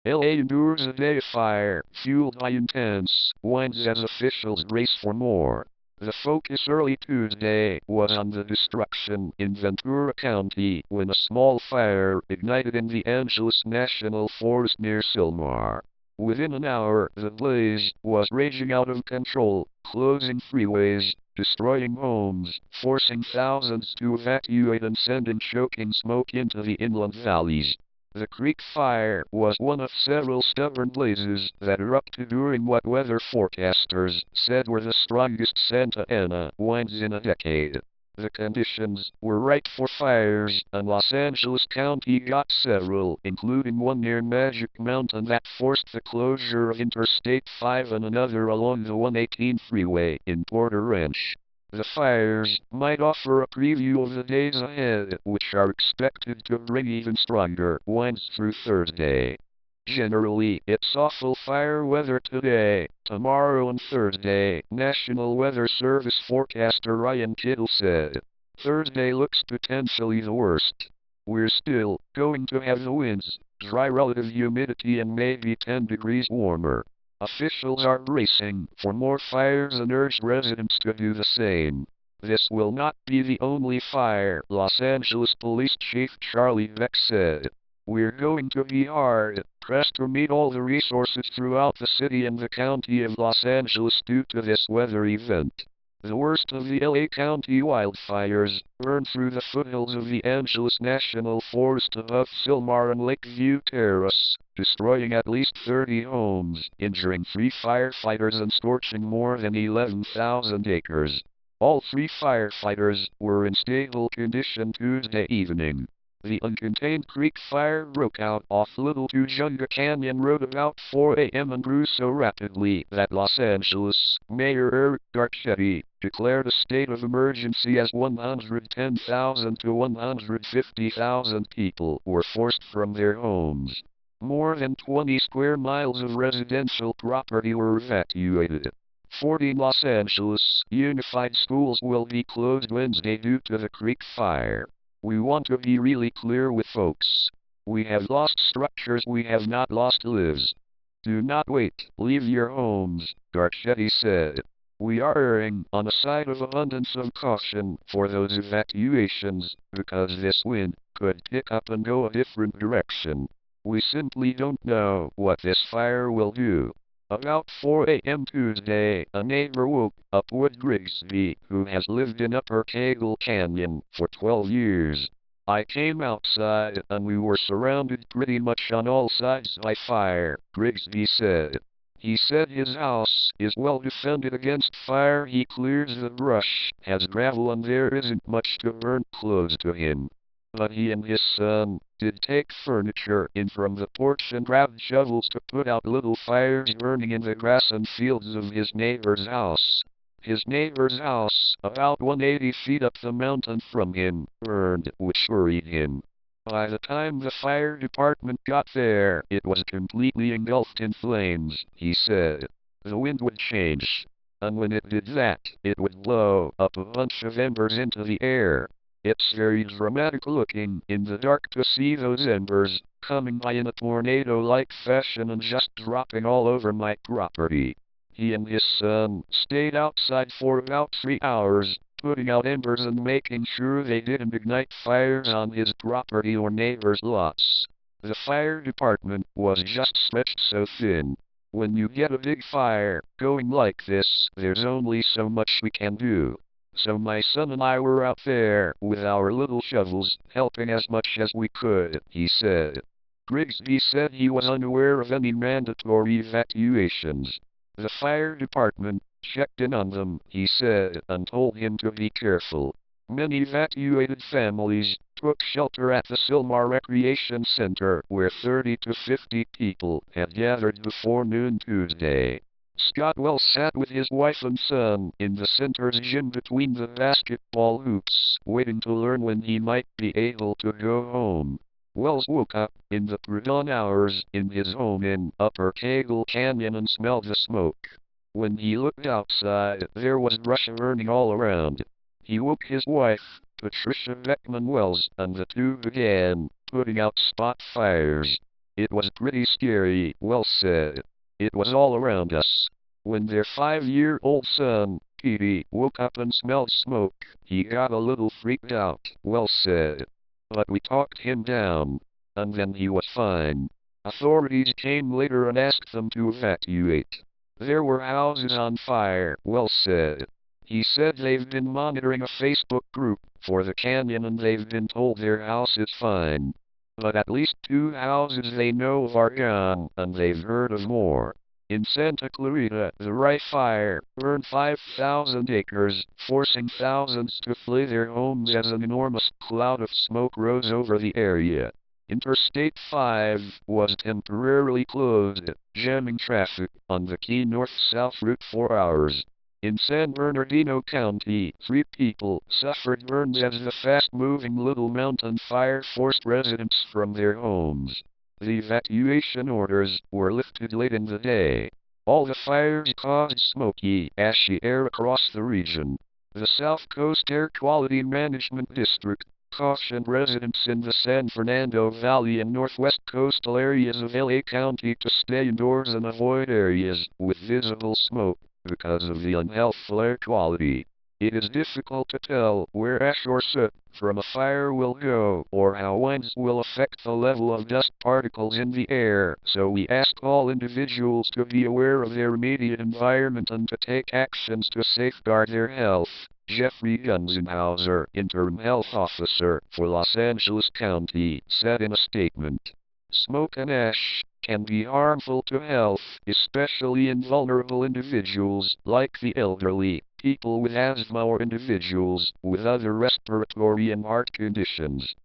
LA endures a day of fire, fueled by intense winds as officials race for more. The focus early Tuesday was on the destruction in Ventura County when a small fire ignited in the Angeles National Forest near Sylmar. Within an hour, the blaze was raging out of control, closing freeways, destroying homes, forcing thousands to evacuate and sending choking smoke into the inland valleys. The creek fire was one of several stubborn blazes that erupted during what weather forecasters said were the strongest Santa Ana winds in a decade. The conditions were right for fires, and Los Angeles County got several, including one near Magic Mountain that forced the closure of Interstate 5 and another along the 118 freeway in Porter Ranch. The fires might offer a preview of the days ahead, which are expected to bring even stronger winds through Thursday. Generally, it's awful fire weather today, tomorrow and Thursday, National Weather Service forecaster Ryan Kittell said. Thursday looks potentially the worst. We're still going to have the winds, dry relative humidity and maybe 10 degrees warmer. Officials are bracing for more fires and urge residents to do the same. This will not be the only fire, Los Angeles Police Chief Charlie Beck said. We're going to be hard pressed to meet all the resources throughout the city and the county of Los Angeles due to this weather event. The worst of the LA County wildfires burned through the foothills of the Angeles National Forest above Sylmar and Lakeview Terrace, destroying at least 30 homes, injuring 3 firefighters and scorching more than 11,000 acres. All 3 firefighters were in stable condition Tuesday evening. The uncontained creek fire broke out off Little Tujunga Canyon Road about 4 a.m. and grew so rapidly that Los Angeles Mayor Eric Garcetti declared a state of emergency as 110,000 to 150,000 people were forced from their homes. More than 20 square miles of residential property were evacuated. 14 Los Angeles Unified Schools will be closed Wednesday due to the creek fire. We want to be really clear with folks. We have lost structures, we have not lost lives. Do not wait, leave your homes, Garcetti said. We are erring on a side of abundance of caution for those evacuations, because this wind could pick up and go a different direction. We simply don't know what this fire will do. About 4 a.m. Tuesday, a neighbor woke up Wood Grigsby, who has lived in Upper Cagle Canyon for 12 years. I came outside and we were surrounded pretty much on all sides by fire, Grigsby said. He said his house is well defended against fire. He clears the brush, has gravel, and there isn't much to burn close to him. But he and his son did take furniture in from the porch and grabbed shovels to put out little fires burning in the grass and fields of his neighbor's house. His neighbor's house, about 180 feet up the mountain from him, burned, which worried him. By the time the fire department got there, it was completely engulfed in flames, he said. The wind would change. And when it did that, it would blow up a bunch of embers into the air. It's very dramatic looking in the dark to see those embers coming by in a tornado-like fashion and just dropping all over my property. He and his son stayed outside for about 3 hours, putting out embers and making sure they didn't ignite fires on his property or neighbors' lots. The fire department was just stretched so thin. When you get a big fire going like this, there's only so much we can do. So my son and I were out there with our little shovels, helping as much as we could, he said. Grigsby said he was unaware of any mandatory evacuations. The fire department checked in on them, he said, and told him to be careful. Many evacuated families took shelter at the Sylmar Recreation Center, where 30 to 50 people had gathered before noon Tuesday. Scott Wells sat with his wife and son in the center's gym between the basketball hoops, waiting to learn when he might be able to go home. Wells woke up in the pre-dawn hours in his home in Upper Cagle Canyon and smelled the smoke. When he looked outside, there was brush burning all around. He woke his wife, Patricia Beckman Wells, and the two began putting out spot fires. It was pretty scary, Wells said. It was all around us. When their 5-year-old son, Petey, woke up and smelled smoke, he got a little freaked out, Wells said. But we talked him down, and then he was fine. Authorities came later and asked them to evacuate. There were houses on fire, Wells said. He said they've been monitoring a Facebook group for the canyon and they've been told their house is fine. But at least 2 houses they know of are gone, and they've heard of more. In Santa Clarita, the Wright fire burned 5,000 acres, forcing thousands to flee their homes as an enormous cloud of smoke rose over the area. Interstate 5 was temporarily closed, jamming traffic on the key north-south route for hours. In San Bernardino County, 3 people suffered burns as the fast-moving Little Mountain fire forced residents from their homes. The evacuation orders were lifted late in the day. All the fires caused smoky, ashy air across the region. The South Coast Air Quality Management District cautioned residents in the San Fernando Valley and northwest coastal areas of LA County to stay indoors and avoid areas with visible smoke because of the unhealthful air quality. It is difficult to tell where ash or soot from a fire will go or how winds will affect the level of dust particles in the air, so we ask all individuals to be aware of their immediate environment and to take actions to safeguard their health. Jeffrey Gunzenhauser, interim health officer for Los Angeles County, said in a statement. Smoke and ash can be harmful to health, especially in vulnerable individuals like the elderly, people with asthma or individuals with other respiratory and heart conditions.